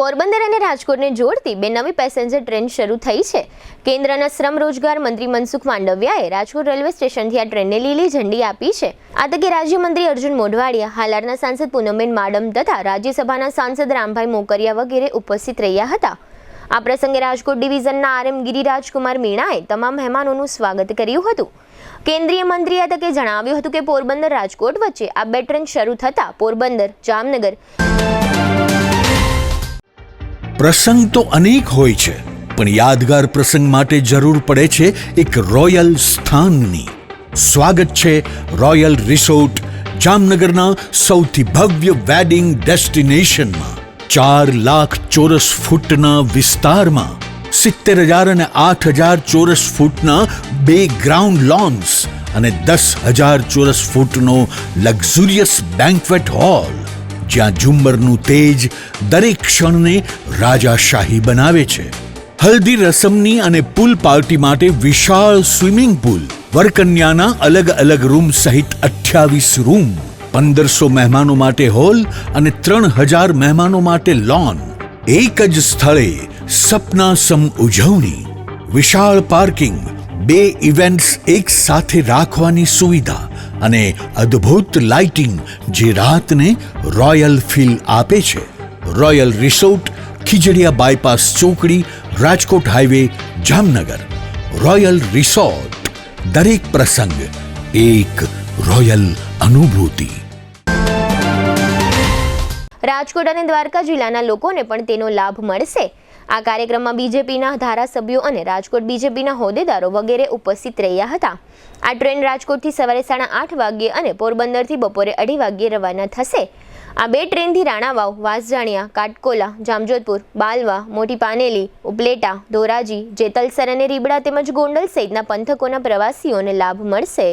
પોરબંદર અને રાજકોટને જોડતી બે નવી પેસેન્જર ટ્રેન શરૂ થઈ છે। કેન્દ્રના શ્રમ રોજગાર મંત્રી મનસુખ માંડવિયાએ રાજકોટ રેલવે સ્ટેશનથી આ ટ્રેનને લીલી ઝંડી આપી છે। આ તકે રાજ્યમંત્રી અર્જુન મોઢવાડિયા, હાલારના સાંસદ પૂનમબેન માડમ તથા રાજ્યસભાના સાંસદ રામભાઈ મોકરિયા વગેરે ઉપસ્થિત રહ્યા હતા। આ પ્રસંગે રાજકોટ ડિવિઝનના આરએમ ગિરિરાજકુમાર મીણાએ તમામ મહેમાનોનું સ્વાગત કર્યું હતું। કેન્દ્રીય મંત્રીએ આ તકે જણાવ્યું હતું કે પોરબંદર રાજકોટ વચ્ચે આ બે ટ્રેન શરૂ થતા પોરબંદર જામનગર પ્રસંગ તો અનેક હોય છે, પણ યાદગાર પ્રસંગ માટે જરૂર પડે છે એક રોયલ સ્થાનની। સ્વાગત છે રોયલ રિસોર્ટ જામનગરના સૌથી ભવ્ય વેડિંગ ડેસ્ટિનેશનમાં। 4 લાખ ચોરસ ફૂટના વિસ્તારમાં 70,000 અને 8,000 ચોરસ ફૂટના 2 ગ્રાઉન્ડ લોન્સ અને 10,000 ચોરસ ફૂટનો લક્ઝુરિયસ બેન્ક્વેટ હોલ, જ્યાં ઝુમ્મરનું તેજ દરેક ક્ષણને રાજાશાહી બનાવે છે। હલ્દી રસમની અને પૂલ પાર્ટી માટે વિશાળ સ્વિમિંગ પૂલ, વરકન્યાના અલગ અલગ રૂમ સહિત 28 રૂમ, 1500 મહેમાનો માટે હોલ અને 3,000 મહેમાનો માટે લોન। એક જ સ્થળે સપના સમ ઉજવણી, વિશાળ પાર્કિંગ, 2 ઇવેન્ટ્સ એક સાથે રાખવાની સુવિધા અને અદ્ભુત લાઇટિંગ જે રાતને રોયલ ફીલ આપે છે। રોયલ રિસોર્ટ, ખીજડીયા બાયપાસ ચોકડી, Rajkot highway, Jamnagar. Royal resort, દરેક પ્રસંગ એક રોયલ અનુભૂતિ। રાજકોટ અને દ્વારકા જિલ્લાના લોકોને પણ તેનો લાભ મળશે। આ કાર્યક્રમમાં બીજેપીના ધારાસભ્યો અને રાજકોટ બીજેપીના હોદ્દેદારો વગેરે ઉપસ્થિત રહ્યા હતા। આ ટ્રેન રાજકોટથી સવારે 8:30 વાગ્યે અને પોરબંદરથી બપોરે 2:30 વાગ્યે રવાના થશે। આ બે ટ્રેનથી રાણાવાવ, વાંસજાણિયા, કાટકોલા, જામજોધપુર, બાલવા, મોટી પાનેલી, ઉપલેટા, ધોરાજી, જેતલસર અને રીબડા તેમજ ગોંડલ સહિતના પંથકોના પ્રવાસીઓને લાભ મળશે।